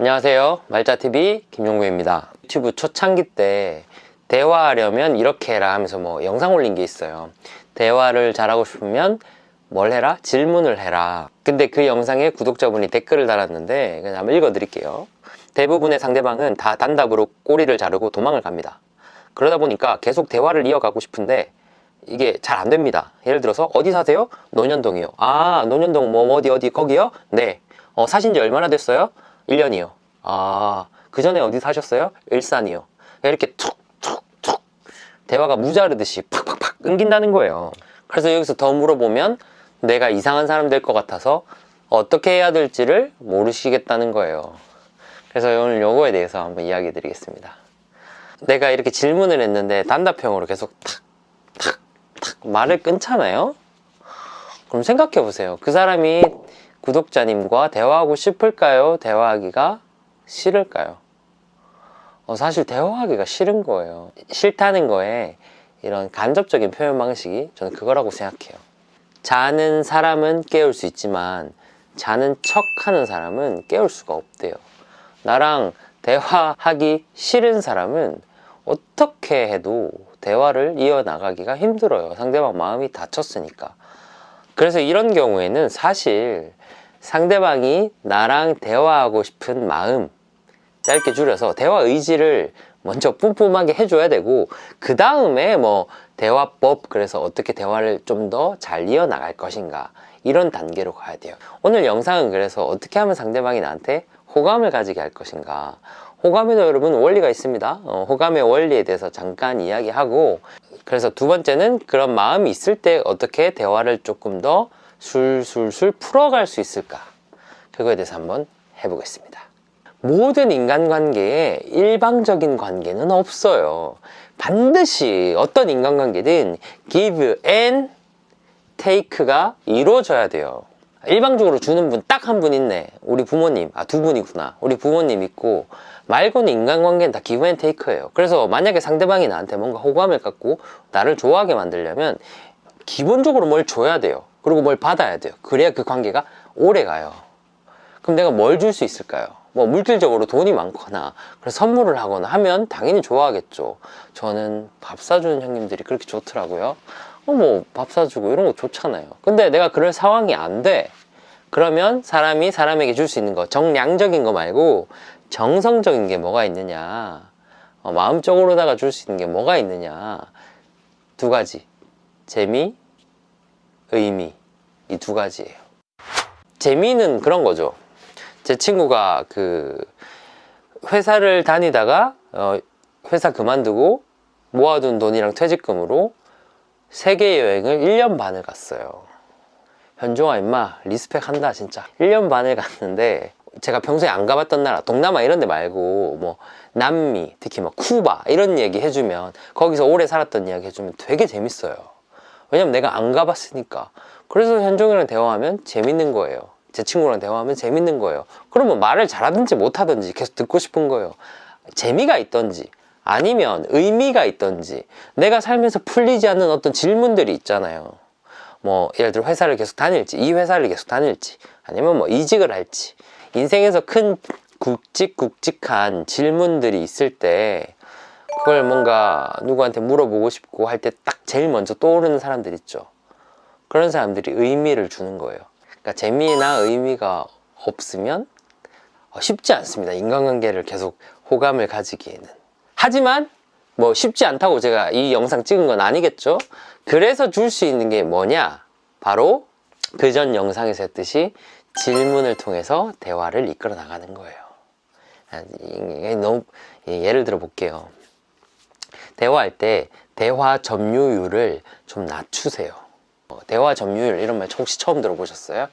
안녕하세요. 말자TV 김용구입니다. 유튜브 초창기 때 대화하려면 이렇게 해라 하면서 영상 올린 게 있어요. 대화를 잘하고 싶으면 뭘 해라? 질문을 해라. 근데 그 영상에 구독자분이 댓글을 달았는데 그냥 한번 읽어드릴게요. 대부분의 상대방은 다 단답으로 꼬리를 자르고 도망을 갑니다. 그러다 보니까 계속 대화를 이어가고 싶은데 이게 잘 안 됩니다. 예를 들어서 어디 사세요? 논현동이요. 아, 논현동 어디 거기요? 네. 사신 지 얼마나 됐어요? 1년이요. 아, 그 전에 어디 사셨어요? 일산이요. 이렇게 툭툭툭 대화가 무자르듯이 팍팍팍 끊긴다는 거예요. 그래서 여기서 더 물어보면 내가 이상한 사람 될 것 같아서 어떻게 해야 될지를 모르시겠다는 거예요. 그래서 오늘 요거에 대해서 한번 이야기 드리겠습니다. 내가 이렇게 질문을 했는데 단답형으로 계속 탁탁탁 말을 끊잖아요. 그럼 생각해 보세요. 그 사람이 구독자님과 대화하고 싶을까요? 대화하기가 싫을까요? 사실 대화하기가 싫은 거예요. 싫다는 거에 이런 간접적인 표현 방식이 저는 그거라고 생각해요. 자는 사람은 깨울 수 있지만 자는 척 하는 사람은 깨울 수가 없대요. 나랑 대화하기 싫은 사람은 어떻게 해도 대화를 이어나가기가 힘들어요. 상대방 마음이 다쳤으니까. 그래서 이런 경우에는 사실 상대방이 나랑 대화하고 싶은 마음, 짧게 줄여서 대화 의지를 먼저 뿜뿜하게 해줘야 되고, 그 다음에 대화법, 그래서 어떻게 대화를 좀 더 잘 이어나갈 것인가, 이런 단계로 가야 돼요. 오늘 영상은 그래서 어떻게 하면 상대방이 나한테 호감을 가지게 할 것인가. 호감에도 여러분 원리가 있습니다. 호감의 원리에 대해서 잠깐 이야기하고, 그래서 두 번째는 그런 마음이 있을 때 어떻게 대화를 조금 더 술술술 풀어갈 수 있을까, 그거에 대해서 한번 해보겠습니다. 모든 인간관계에 일방적인 관계는 없어요. 반드시 어떤 인간관계든 give and take가 이루어져야 돼요. 일방적으로 주는 분 딱 한 분 있네. 우리 부모님. 두 분이구나. 우리 부모님 있고, 말고는 인간관계는 다 give and take예요. 그래서 만약에 상대방이 나한테 뭔가 호감을 갖고 나를 좋아하게 만들려면 기본적으로 뭘 줘야 돼요. 그리고 뭘 받아야 돼요. 그래야 그 관계가 오래 가요. 그럼 내가 뭘 줄 수 있을까요? 물질적으로 돈이 많거나 그래서 선물을 하거나 하면 당연히 좋아하겠죠. 저는 밥 사주는 형님들이 그렇게 좋더라고요. 밥 사주고 이런 거 좋잖아요. 근데 내가 그럴 상황이 안 돼. 그러면 사람이 사람에게 줄 수 있는 거, 정량적인 거 말고 정성적인 게 뭐가 있느냐, 마음적으로다가 줄 수 있는 게 뭐가 있느냐. 두 가지. 재미, 의미. 이 두 가지예요. 재미는 그런 거죠. 제 친구가 회사를 다니다가 회사 그만두고 모아둔 돈이랑 퇴직금으로 세계 여행을 1년 반을 갔어요. 현종아 임마 리스펙 한다 진짜. 1년 반을 갔는데 제가 평소에 안 가봤던 나라, 동남아 이런 데 말고 남미, 특히 쿠바 이런 얘기 해주면, 거기서 오래 살았던 이야기 해주면 되게 재밌어요. 왜냐면 내가 안 가봤으니까. 그래서 현종이랑 대화하면 재밌는 거예요. 제 친구랑 대화하면 재밌는 거예요. 그러면 말을 잘하든지 못하든지 계속 듣고 싶은 거예요. 재미가 있던지 아니면 의미가 있던지, 내가 살면서 풀리지 않는 어떤 질문들이 있잖아요. 예를 들어 회사를 계속 다닐지, 이 회사를 계속 다닐지, 아니면 이직을 할지, 인생에서 큰 굵직굵직한 질문들이 있을 때 그걸 뭔가 누구한테 물어보고 싶고 할 때 딱 제일 먼저 떠오르는 사람들 있죠. 그런 사람들이 의미를 주는 거예요. 그러니까 재미나 의미가 없으면 쉽지 않습니다. 인간관계를 계속 호감을 가지기에는. 하지만 쉽지 않다고 제가 이 영상 찍은 건 아니겠죠. 그래서 줄 수 있는 게 뭐냐, 바로 그전 영상에서 했듯이 질문을 통해서 대화를 이끌어 나가는 거예요. 예를 들어 볼게요. 대화할 때 대화 점유율을 좀 낮추세요. 대화 점유율 이런 말 혹시 처음 들어보셨어요?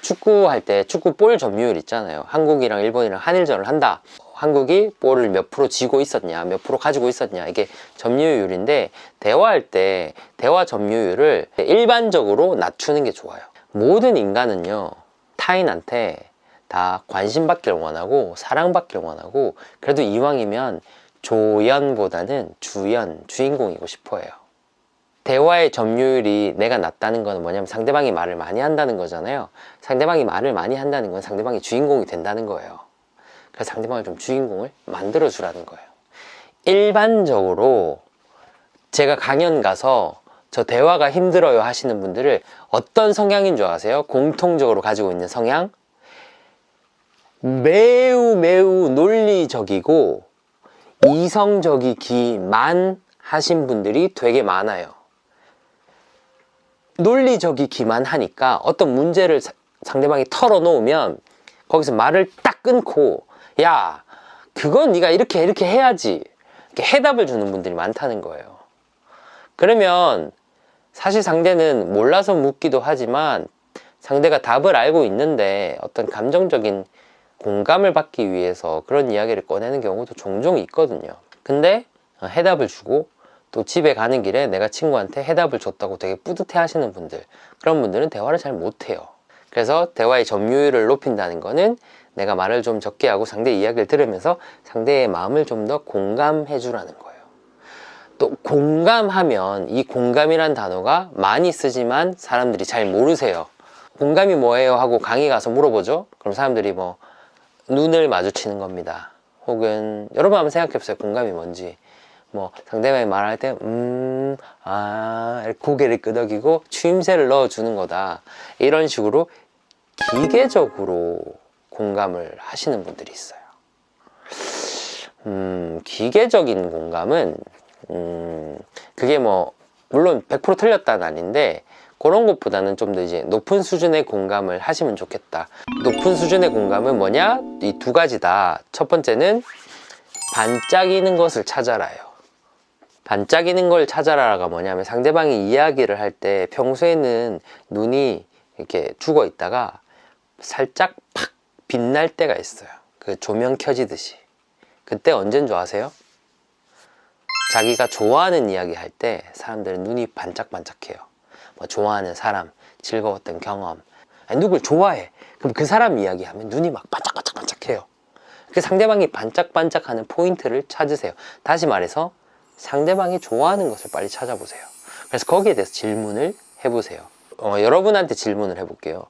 축구할 때 축구 볼 점유율 있잖아요. 한국이랑 일본이랑 한일전을 한다. 한국이 볼을 몇 프로 쥐고 있었냐, 몇 프로 가지고 있었냐, 이게 점유율인데, 대화할 때 대화 점유율을 일반적으로 낮추는 게 좋아요. 모든 인간은요, 타인한테 다 관심받길 원하고 사랑받길 원하고, 그래도 이왕이면 조연보다는 주연, 주인공이고 싶어해요. 대화의 점유율이 내가 낮다는 건 뭐냐면 상대방이 말을 많이 한다는 거잖아요. 상대방이 말을 많이 한다는 건 상대방이 주인공이 된다는 거예요. 그래서 상대방을 좀 주인공을 만들어 주라는 거예요. 일반적으로 제가 강연 가서 저 대화가 힘들어요 하시는 분들을 어떤 성향인 줄 아세요? 공통적으로 가지고 있는 성향? 매우 논리적이고 이성적이기만 하신 분들이 되게 많아요. 논리적이기만 하니까 어떤 문제를 상대방이 털어놓으면 거기서 말을 딱 끊고 야 그건 네가 이렇게 해야지 이렇게 해답을 주는 분들이 많다는 거예요. 그러면 사실 상대는 몰라서 묻기도 하지만 상대가 답을 알고 있는데 어떤 감정적인 공감을 받기 위해서 그런 이야기를 꺼내는 경우도 종종 있거든요. 근데 해답을 주고 또 집에 가는 길에 내가 친구한테 해답을 줬다고 되게 뿌듯해 하시는 분들, 그런 분들은 대화를 잘 못해요. 그래서 대화의 점유율을 높인다는 거는 내가 말을 좀 적게 하고 상대의 이야기를 들으면서 상대의 마음을 좀 더 공감해 주라는 거예요. 또 공감하면, 이 공감이란 단어가 많이 쓰지만 사람들이 잘 모르세요. 공감이 뭐예요 하고 강의 가서 물어보죠. 그럼 사람들이 뭐 눈을 마주치는 겁니다. 혹은 여러분 한번 생각해 보세요. 공감이 뭔지. 뭐 상대방이 말할 때 이렇게 고개를 끄덕이고 추임새를 넣어주는 거다, 이런 식으로 기계적으로 공감을 하시는 분들이 있어요. 기계적인 공감은 그게 뭐 물론 100% 틀렸다는 아닌데 그런 것보다는 좀 더 이제 높은 수준의 공감을 하시면 좋겠다. 높은 수준의 공감은 뭐냐? 이 두 가지다. 첫 번째는 반짝이는 것을 찾아라요. 반짝이는 걸 찾아라가 뭐냐면 상대방이 이야기를 할 때 평소에는 눈이 이렇게 죽어 있다가 살짝 팍 빛날 때가 있어요. 그 조명 켜지듯이. 그때 언제인 줄 아세요? 자기가 좋아하는 이야기 할 때 사람들은 눈이 반짝반짝해요. 뭐 좋아하는 사람, 즐거웠던 경험, 아니, 누굴 좋아해. 그럼 그 사람 이야기하면 눈이 막 반짝반짝반짝해요. 그 상대방이 반짝반짝하는 포인트를 찾으세요. 다시 말해서 상대방이 좋아하는 것을 빨리 찾아보세요. 그래서 거기에 대해서 질문을 해보세요. 여러분한테 질문을 해볼게요.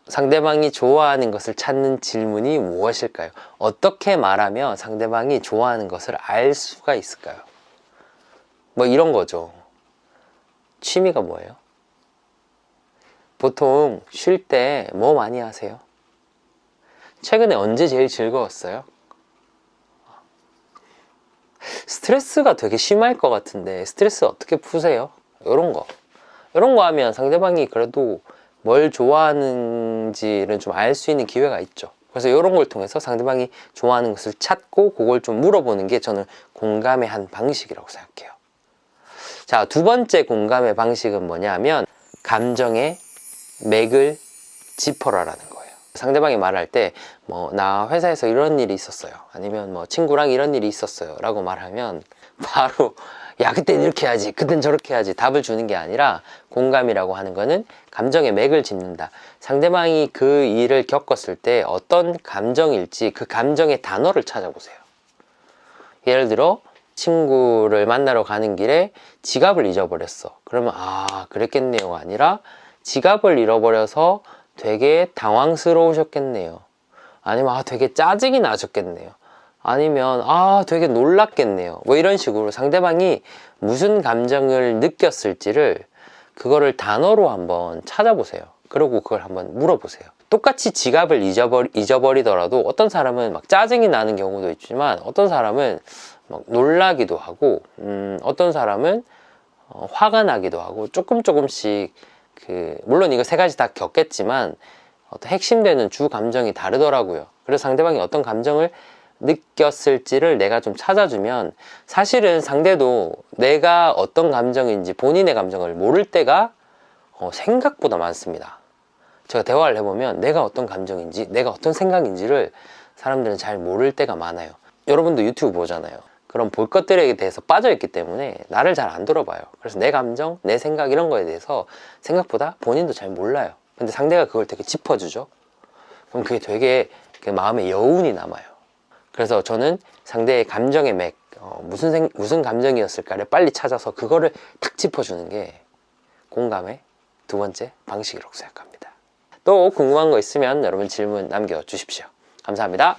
상대방이 좋아하는 것을 찾는 질문이 무엇일까요? 어떻게 말하면 상대방이 좋아하는 것을 알 수가 있을까요? 뭐 이런 거죠. 취미가 뭐예요? 보통 쉴 때 뭐 많이 하세요? 최근에 언제 제일 즐거웠어요? 스트레스가 되게 심할 것 같은데 스트레스 어떻게 푸세요? 이런 거 하면 상대방이 그래도 뭘 좋아하는지를 좀 알 수 있는 기회가 있죠. 그래서 이런 걸 통해서 상대방이 좋아하는 것을 찾고 그걸 좀 물어보는 게 저는 공감의 한 방식이라고 생각해요. 자, 두 번째 공감의 방식은 뭐냐면 감정의 맥을 짚어라라는 거예요. 상대방이 말할 때 뭐 나 회사에서 이런 일이 있었어요, 아니면 뭐 친구랑 이런 일이 있었어요 라고 말하면 바로 야 그땐 이렇게 해야지, 그땐 저렇게 해야지 답을 주는 게 아니라, 공감이라고 하는 거는 감정의 맥을 짚는다. 상대방이 그 일을 겪었을 때 어떤 감정일지 그 감정의 단어를 찾아보세요. 예를 들어 친구를 만나러 가는 길에 지갑을 잊어버렸어. 그러면 아 그랬겠네요가 아니라 지갑을 잃어버려서 되게 당황스러우셨겠네요. 아니면 아 되게 짜증이 나셨겠네요. 아니면 아 되게 놀랐겠네요. 뭐 이런 식으로 상대방이 무슨 감정을 느꼈을지를 그거를 단어로 한번 찾아보세요. 그리고 그걸 한번 물어보세요. 똑같이 지갑을 잊어버리더라도 어떤 사람은 막 짜증이 나는 경우도 있지만 어떤 사람은 막 놀라기도 하고 어떤 사람은 화가 나기도 하고 조금씩 물론 이거 세 가지 다 겪겠지만 어떤 핵심되는 주 감정이 다르더라고요. 그래서 상대방이 어떤 감정을 느꼈을지를 내가 좀 찾아주면 사실은 상대도 내가 어떤 감정인지 본인의 감정을 모를 때가 생각보다 많습니다. 제가 대화를 해보면 내가 어떤 감정인지 내가 어떤 생각인지를 사람들은 잘 모를 때가 많아요. 여러분도 유튜브 보잖아요. 그런 볼 것들에 대해서 빠져있기 때문에 나를 잘 안 돌아봐요. 그래서 내 감정, 내 생각 이런 거에 대해서 생각보다 본인도 잘 몰라요. 근데 상대가 그걸 되게 짚어주죠. 그럼 그게 되게 마음에 여운이 남아요. 그래서 저는 상대의 감정의 맥, 무슨 감정이었을까를 빨리 찾아서 그거를 탁 짚어주는 게 공감의 두 번째 방식이라고 생각합니다. 또 궁금한 거 있으면 여러분 질문 남겨주십시오. 감사합니다.